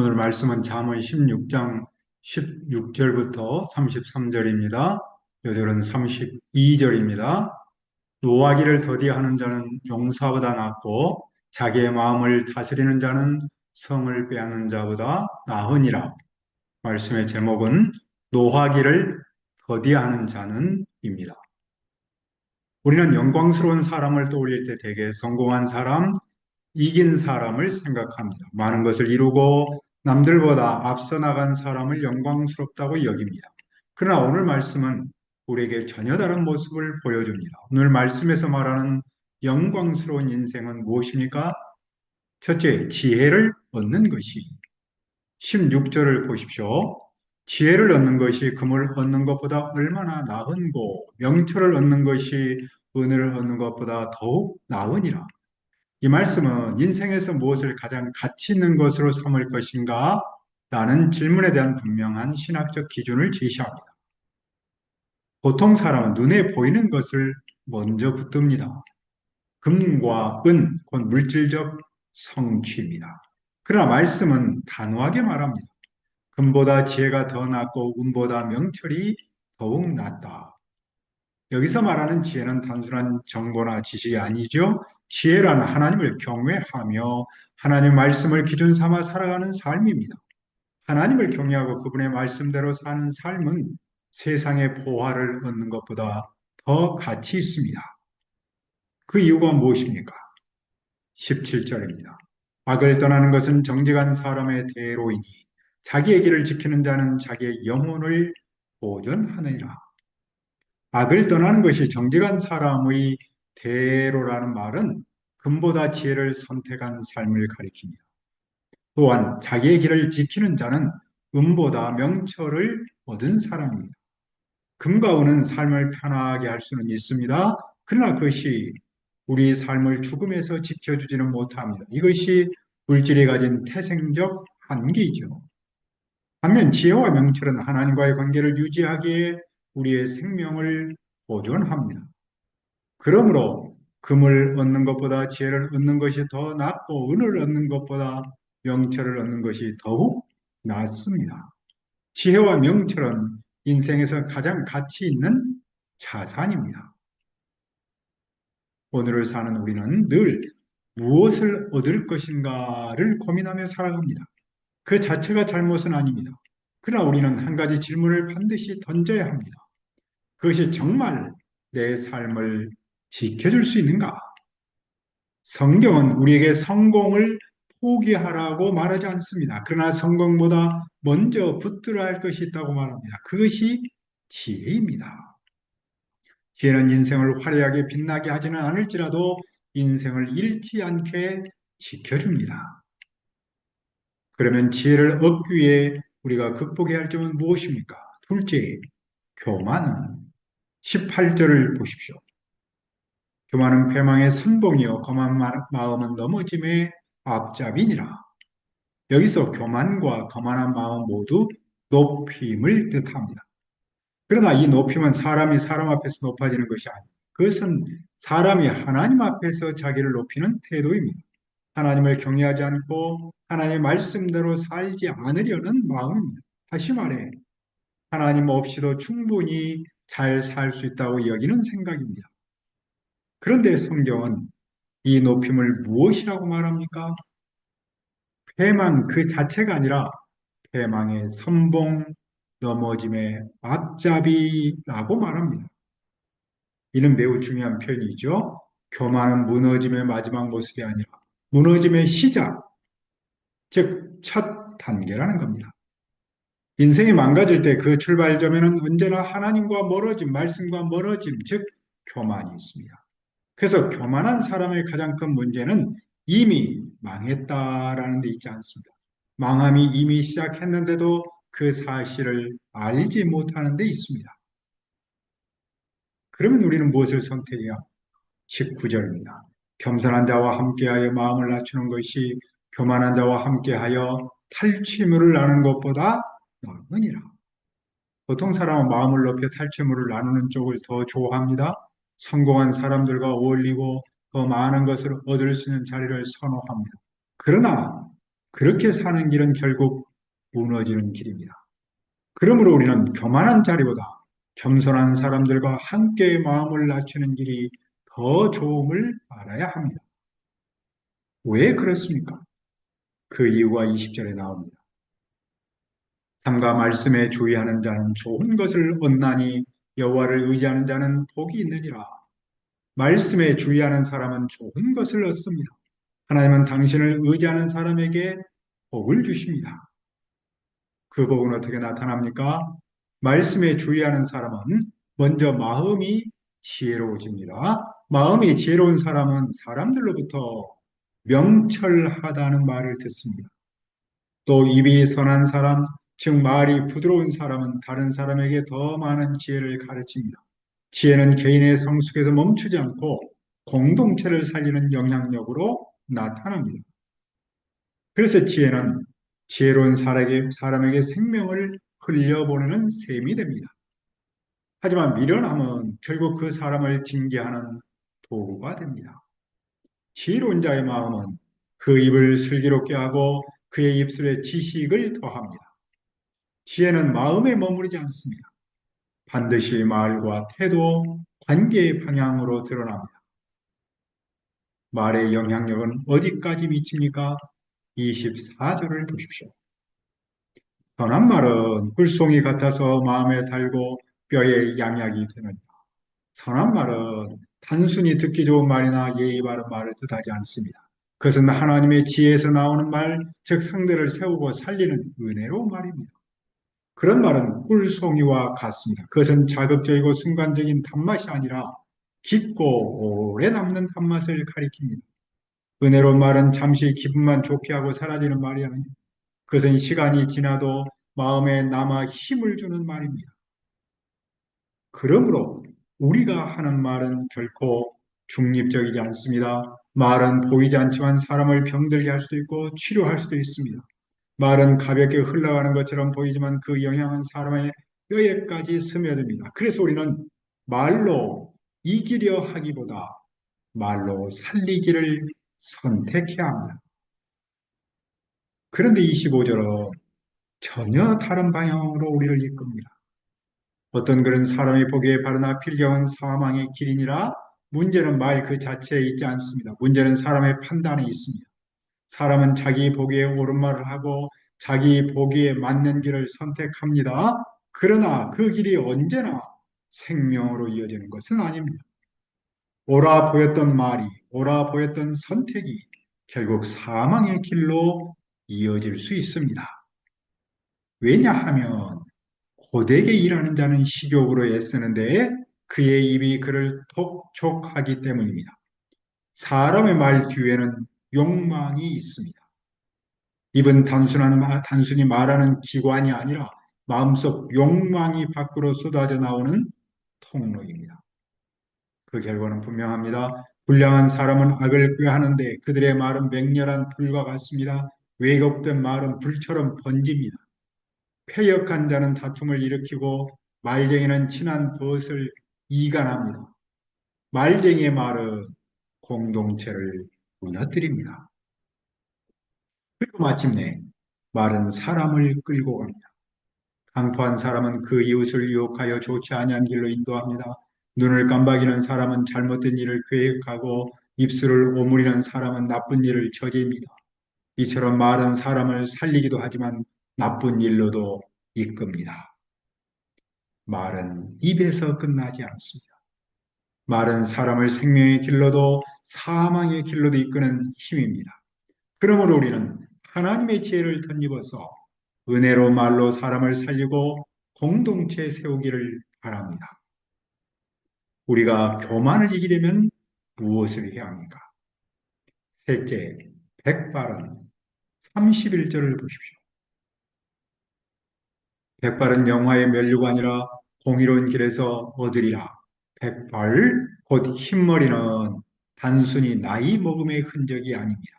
오늘 말씀은 잠언 16장 16절부터 33절입니다. 요절은 32절입니다. 노하기를 더디하는 자는 용사보다 낫고 자기의 마음을 다스리는 자는 성을 빼앗는 자보다 나으니라. 말씀의 제목은 노하기를 더디하는 자는입니다. 우리는 영광스러운 사람을 떠올릴 때 대개 성공한 사람, 이긴 사람을 생각합니다. 많은 것을 이루고 남들보다 앞서 나간 사람을 영광스럽다고 여깁니다. 그러나 오늘 말씀은 우리에게 전혀 다른 모습을 보여줍니다. 오늘 말씀에서 말하는 영광스러운 인생은 무엇입니까? 첫째, 지혜를 얻는 것이 16절을 보십시오. 지혜를 얻는 것이 금을 얻는 것보다 얼마나 나은고 명철을 얻는 것이 은혜를 얻는 것보다 더욱 나으니라. 이 말씀은 인생에서 무엇을 가장 가치 있는 것으로 삼을 것인가? 라는 질문에 대한 분명한 신학적 기준을 제시합니다. 보통 사람은 눈에 보이는 것을 먼저 붙듭니다. 금과 은, 곧 물질적 성취입니다. 그러나 말씀은 단호하게 말합니다. 금보다 지혜가 더 낫고 은보다 명철이 더욱 낫다. 여기서 말하는 지혜는 단순한 정보나 지식이 아니죠. 지혜란 하나님을 경외하며 하나님 말씀을 기준 삼아 살아가는 삶입니다. 하나님을 경외하고 그분의 말씀대로 사는 삶은 세상의 보화를 얻는 것보다 더 가치 있습니다. 그 이유가 무엇입니까? 17절입니다. 악을 떠나는 것은 정직한 사람의 대로이니 자기의 길을 지키는 자는 자기의 영혼을 보존하느니라. 악을 떠나는 것이 정직한 사람의 대로라는 말은 금보다 지혜를 선택한 삶을 가리킵니다. 또한 자기의 길을 지키는 자는 은보다 명철을 얻은 사람입니다. 금과 은은 삶을 편하게 할 수는 있습니다. 그러나 그것이 우리 삶을 죽음에서 지켜주지는 못합니다. 이것이 물질이 가진 태생적 한계이죠. 반면 지혜와 명철은 하나님과의 관계를 유지하기에 우리의 생명을 보존합니다. 그러므로 금을 얻는 것보다 지혜를 얻는 것이 더 낫고 은을 얻는 것보다 명철을 얻는 것이 더욱 낫습니다. 지혜와 명철은 인생에서 가장 가치 있는 자산입니다. 오늘을 사는 우리는 늘 무엇을 얻을 것인가를 고민하며 살아갑니다. 그 자체가 잘못은 아닙니다. 그러나 우리는 한 가지 질문을 반드시 던져야 합니다. 그것이 정말 내 삶을 지켜줄 수 있는가? 성경은 우리에게 성공을 포기하라고 말하지 않습니다. 그러나 성공보다 먼저 붙들어야 할 것이 있다고 말합니다. 그것이 지혜입니다. 지혜는 인생을 화려하게 빛나게 하지는 않을지라도 인생을 잃지 않게 지켜줍니다. 그러면 지혜를 얻기 위해 우리가 극복해야 할 점은 무엇입니까? 둘째, 교만은 18절을 보십시오. 교만은 패망의 선봉이요 거만 마음은 넘어짐의 앞잡이니라. 여기서 교만과 거만한 마음 모두 높임을 뜻합니다. 그러나 이 높임은 사람이 사람 앞에서 높아지는 것이 아닙니다. 그것은 사람이 하나님 앞에서 자기를 높이는 태도입니다. 하나님을 경외하지 않고 하나님의 말씀대로 살지 않으려는 마음입니다. 다시 말해 하나님 없이도 충분히 잘 살 수 있다고 여기는 생각입니다. 그런데 성경은 이 높임을 무엇이라고 말합니까? 패망 그 자체가 아니라 패망의 선봉, 넘어짐의 앞잡이라고 말합니다. 이는 매우 중요한 표현이죠. 교만은 무너짐의 마지막 모습이 아니라 무너짐의 시작, 즉 첫 단계라는 겁니다. 인생이 망가질 때 그 출발점에는 언제나 하나님과 멀어짐, 말씀과 멀어짐, 즉 교만이 있습니다. 그래서 교만한 사람의 가장 큰 문제는 이미 망했다라는 데 있지 않습니다. 망함이 이미 시작했는데도 그 사실을 알지 못하는 데 있습니다. 그러면 우리는 무엇을 선택해야? 19절입니다. 겸손한 자와 함께하여 마음을 낮추는 것이 교만한 자와 함께하여 탈취물을 나누는 것보다 나으니라. 보통 사람은 마음을 높여 탈취물을 나누는 쪽을 더 좋아합니다. 성공한 사람들과 어울리고 더 많은 것을 얻을 수 있는 자리를 선호합니다. 그러나 그렇게 사는 길은 결국 무너지는 길입니다. 그러므로 우리는 교만한 자리보다 겸손한 사람들과 함께 마음을 낮추는 길이 더 좋음을 알아야 합니다. 왜 그렇습니까? 그 이유가 20절에 나옵니다. 삼가 말씀에 주의하는 자는 좋은 것을 얻나니 여호와를 의지하는 자는 복이 있느니라. 말씀에 주의하는 사람은 좋은 것을 얻습니다. 하나님은 당신을 의지하는 사람에게 복을 주십니다. 그 복은 어떻게 나타납니까? 말씀에 주의하는 사람은 먼저 마음이 지혜로워집니다. 마음이 지혜로운 사람은 사람들로부터 명철하다는 말을 듣습니다. 또 입이 선한 사람, 즉 말이 부드러운 사람은 다른 사람에게 더 많은 지혜를 가르칩니다. 지혜는 개인의 성숙에서 멈추지 않고 공동체를 살리는 영향력으로 나타납니다. 그래서 지혜는 지혜로운 사람에게 생명을 흘려보내는 셈이 됩니다. 하지만 미련함은 결국 그 사람을 징계하는 도구가 됩니다. 지혜로운 자의 마음은 그 입을 슬기롭게 하고 그의 입술에 지식을 더합니다. 지혜는 마음에 머무르지 않습니다. 반드시 말과 태도, 관계의 방향으로 드러납니다. 말의 영향력은 어디까지 미칩니까? 24절을 보십시오. 선한 말은 꿀송이 같아서 마음에 달고 뼈에 양약이 되느니라. 선한 말은 단순히 듣기 좋은 말이나 예의 바른 말을 뜻하지 않습니다. 그것은 하나님의 지혜에서 나오는 말, 즉 상대를 세우고 살리는 은혜로운 말입니다. 그런 말은 꿀송이와 같습니다. 그것은 자극적이고 순간적인 단맛이 아니라 깊고 오래 남는 단맛을 가리킵니다. 은혜로운 말은 잠시 기분만 좋게 하고 사라지는 말이 아닙니다. 그것은 시간이 지나도 마음에 남아 힘을 주는 말입니다. 그러므로 우리가 하는 말은 결코 중립적이지 않습니다. 말은 보이지 않지만 사람을 병들게 할 수도 있고 치료할 수도 있습니다. 말은 가볍게 흘러가는 것처럼 보이지만 그 영향은 사람의 뼈에까지 스며듭니다. 그래서 우리는 말로 이기려 하기보다 말로 살리기를 선택해야 합니다. 그런데 25절은 전혀 다른 방향으로 우리를 이끕니다. 어떤 그런 사람이 보기에 바르나 필경은 사망의 길이니라. 문제는 말 그 자체에 있지 않습니다. 문제는 사람의 판단에 있습니다. 사람은 자기 보기에 옳은 말을 하고 자기 보기에 맞는 길을 선택합니다. 그러나 그 길이 언제나 생명으로 이어지는 것은 아닙니다. 옳아 보였던 말이, 옳아 보였던 선택이 결국 사망의 길로 이어질 수 있습니다. 왜냐하면 고되게 일하는 자는 식욕으로 애쓰는데 그의 입이 그를 독촉하기 때문입니다. 사람의 말 뒤에는 욕망이 있습니다. 입은 단순히 말하는 기관이 아니라 마음속 욕망이 밖으로 쏟아져 나오는 통로입니다. 그 결과는 분명합니다. 불량한 사람은 악을 꾀하는데 그들의 말은 맹렬한 불과 같습니다. 왜곡된 말은 불처럼 번집니다. 패역한 자는 다툼을 일으키고 말쟁이는 친한 벗을 이간합니다. 말쟁이의 말은 공동체를 무너뜨립니다. 그리고 마침내 말은 사람을 끌고 갑니다. 강포한 사람은 그 이웃을 유혹하여 좋지 아니한 길로 인도합니다. 눈을 깜박이는 사람은 잘못된 일을 계획하고 입술을 오므리는 사람은 나쁜 일을 저집니다. 이처럼 말은 사람을 살리기도 하지만 나쁜 일로도 이끕니다. 말은 입에서 끝나지 않습니다. 말은 사람을 생명의 길로도 사망의 길로도 이끄는 힘입니다. 그러므로 우리는 하나님의 지혜를 덧입어서 은혜로 말로 사람을 살리고 공동체 세우기를 바랍니다. 우리가 교만을 이기려면 무엇을 해야 합니까? 셋째, 백발은 31절을 보십시오. 백발은 영화의 면류가 아니라 공의로운 길에서 얻으리라. 백발, 곧 흰머리는 단순히 나이 먹음의 흔적이 아닙니다.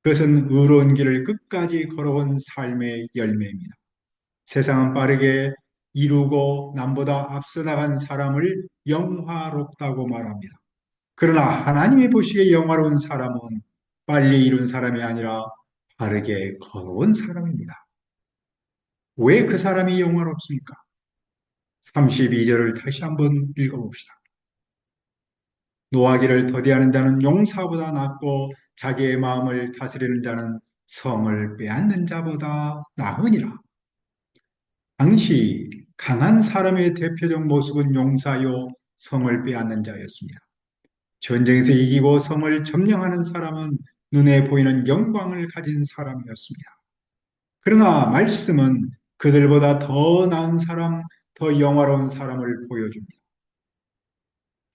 그것은 의로운 길을 끝까지 걸어온 삶의 열매입니다. 세상은 빠르게 이루고 남보다 앞서 나간 사람을 영화롭다고 말합니다. 그러나 하나님이 보시기에 영화로운 사람은 빨리 이룬 사람이 아니라 바르게 걸어온 사람입니다. 왜 그 사람이 영화롭습니까? 32절을 다시 한번 읽어봅시다. 노하기를 더디하는 자는 용사보다 낫고 자기의 마음을 다스리는 자는 성을 빼앗는 자보다 나으니라. 당시 강한 사람의 대표적 모습은 용사요 성을 빼앗는 자였습니다. 전쟁에서 이기고 성을 점령하는 사람은 눈에 보이는 영광을 가진 사람이었습니다. 그러나 말씀은 그들보다 더 나은 사람, 더 영화로운 사람을 보여줍니다.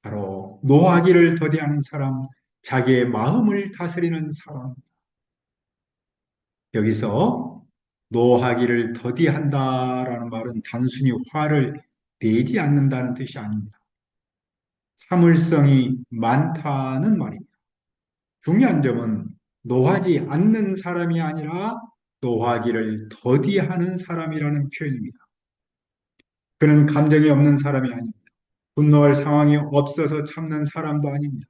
바로 노하기를 더디하는 사람, 자기의 마음을 다스리는 사람. 여기서 노하기를 더디한다라는 말은 단순히 화를 내지 않는다는 뜻이 아닙니다. 참을성이 많다는 말입니다. 중요한 점은 노하지 않는 사람이 아니라 노하기를 더디하는 사람이라는 표현입니다. 그는 감정이 없는 사람이 아닙니다. 분노할 상황이 없어서 참는 사람도 아닙니다.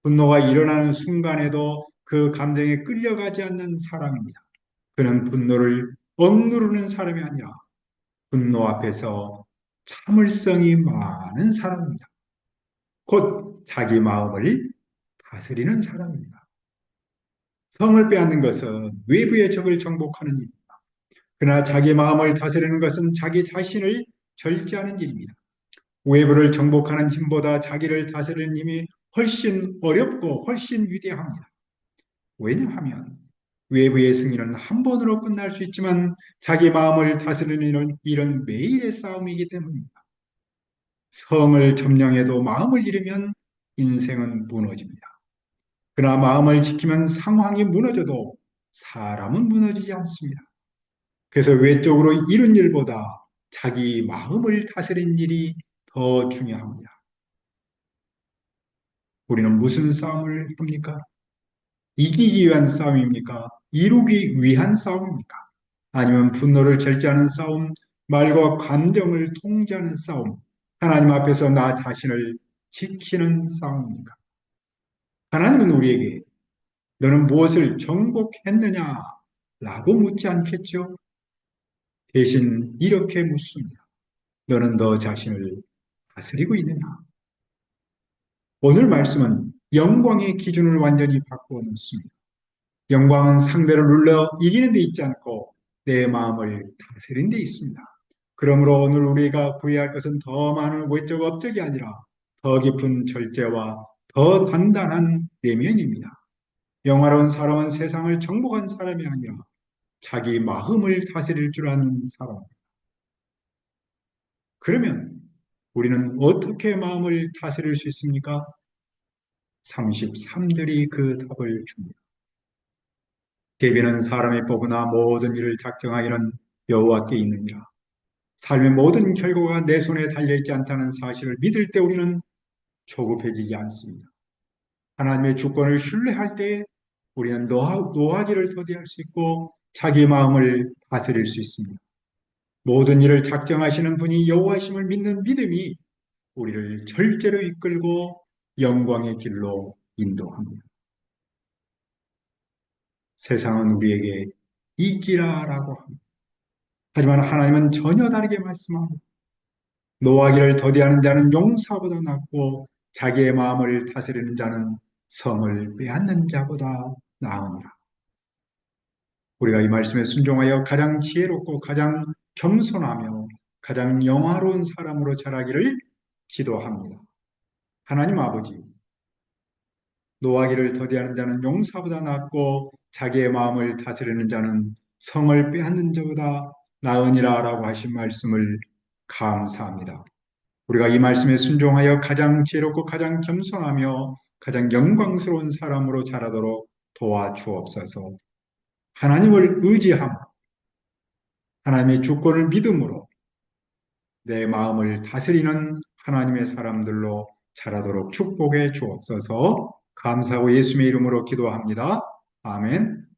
분노가 일어나는 순간에도 그 감정에 끌려가지 않는 사람입니다. 그는 분노를 억누르는 사람이 아니라 분노 앞에서 참을성이 많은 사람입니다. 곧 자기 마음을 다스리는 사람입니다. 성을 빼앗는 것은 외부의 적을 정복하는 일입니다. 그러나 자기 마음을 다스리는 것은 자기 자신을 절제하는 일입니다. 외부를 정복하는 힘보다 자기를 다스리는 힘이 훨씬 어렵고 훨씬 위대합니다. 왜냐하면 외부의 승리는 한 번으로 끝날 수 있지만 자기 마음을 다스리는 일은 매일의 싸움이기 때문입니다. 성을 점령해도 마음을 잃으면 인생은 무너집니다. 그러나 마음을 지키면 상황이 무너져도 사람은 무너지지 않습니다. 그래서 외적으로 이룬 일보다 자기 마음을 다스린 일이 더 중요합니다. 우리는 무슨 싸움을 합니까? 이기기 위한 싸움입니까? 이루기 위한 싸움입니까? 아니면 분노를 절제하는 싸움, 말과 감정을 통제하는 싸움, 하나님 앞에서 나 자신을 지키는 싸움입니까? 하나님은 우리에게 너는 무엇을 정복했느냐? 라고 묻지 않겠죠? 대신 이렇게 묻습니다. 너는 너 자신을 다스리고 있느냐? 오늘 말씀은 영광의 기준을 완전히 바꾸어 놓습니다. 영광은 상대를 눌러 이기는 데 있지 않고 내 마음을 다스리는 데 있습니다. 그러므로 오늘 우리가 구해야 할 것은 더 많은 외적 업적이 아니라 더 깊은 절제와 더 단단한 내면입니다. 영화로운 사람은 세상을 정복한 사람이 아니라 자기 마음을 다스릴 줄 아는 사람. 그러면 우리는 어떻게 마음을 다스릴 수 있습니까? 33절이 그 답을 줍니다. 계비는 사람이 뽑으나 모든 일을 작정하기는 여호와께 있느니라. 삶의 모든 결과가 내 손에 달려있지 않다는 사실을 믿을 때 우리는 조급해지지 않습니다. 하나님의 주권을 신뢰할 때 우리는 노하기를 더디할 수 있고 자기 마음을 다스릴 수 있습니다. 모든 일을 작정하시는 분이 여호와심을 믿는 믿음이 우리를 절제로 이끌고 영광의 길로 인도합니다. 세상은 우리에게 이기라라고 합니다. 하지만 하나님은 전혀 다르게 말씀합니다. 노하기를 더디하는 자는 용사보다 낫고 자기의 마음을 다스리는 자는 성을 빼앗는 자보다 나으니라. 우리가 이 말씀에 순종하여 가장 지혜롭고 가장 겸손하며 가장 영화로운 사람으로 자라기를 기도합니다. 하나님 아버지, 노하기를 더디하는 자는 용사보다 낫고 자기의 마음을 다스리는 자는 성을 빼앗는 자보다 나으니라 라고 하신 말씀을 감사합니다. 우리가 이 말씀에 순종하여 가장 지혜롭고 가장 겸손하며 가장 영광스러운 사람으로 자라도록 도와주옵소서. 하나님을 의지함, 하나님의 주권을 믿음으로 내 마음을 다스리는 하나님의 사람들로 자라도록 축복해 주옵소서. 감사하고 예수님의 이름으로 기도합니다. 아멘.